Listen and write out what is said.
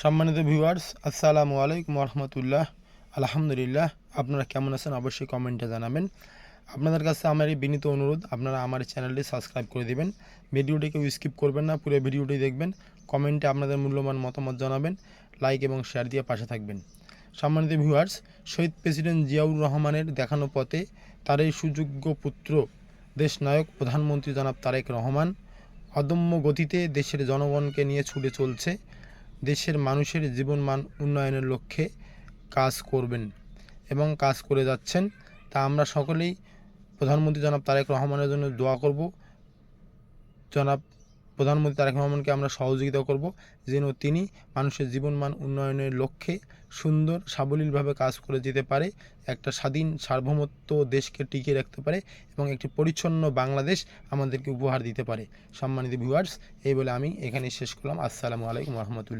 সম্মানিত ভিউয়ার্স, আসসালামু আলাইকুম রহমতুল্লাহ। আলহামদুলিল্লাহ। আপনারা কেমন আছেন অবশ্যই কমেন্টে জানাবেন। আপনাদের কাছে আমার এই বিনীত অনুরোধ, আপনারা আমার চ্যানেলটি সাবস্ক্রাইব করে দিবেন। ভিডিওটি কেউ স্কিপ করবেন না, পুরো ভিডিওটি দেখবেন। কমেন্টে আপনাদের মূল্যবান মতামত জানাবেন, লাইক এবং শেয়ার দিয়ে পাশে থাকবেন। সম্মানিত ভিউয়ার্স, শহীদ প্রেসিডেন্ট জিয়াউর রহমানের দেখানো পথে তারই সুযোগ্য পুত্র দেশনায়ক প্রধানমন্ত্রী জনাব তারেক রহমান অদম্য গতিতে দেশের জনগণকে নিয়ে ছুটে চলছে। দেশের মানুষের জীবনমান উন্নয়নের লক্ষ্যে কাজ করবেন এবং কাজ করে যাচ্ছেন। তা আমরা সকলেই প্রধানমন্ত্রী জনাব তারেক রহমানের জন্য দোয়া করব। জনাব প্রধানমন্ত্রী তারেক রহমানকে আমরা সহযোগিতা করব যেন তিনি মানুষের জীবনমান উন্নয়নের লক্ষ্যে সুন্দর সাবলীলভাবে কাজ করে যেতে পারে, একটা স্বাধীন সার্বভৌমত্ব দেশকে টিকিয়ে রাখতে পারে এবং একটি পরিচ্ছন্ন বাংলাদেশ আমাদেরকে উপহার দিতে পারে। সম্মানিত ভিউয়ার্স, এই বলে আমি এখানে শেষ করলাম। আসসালামু আলাইকুম রহমতুল্লাহ।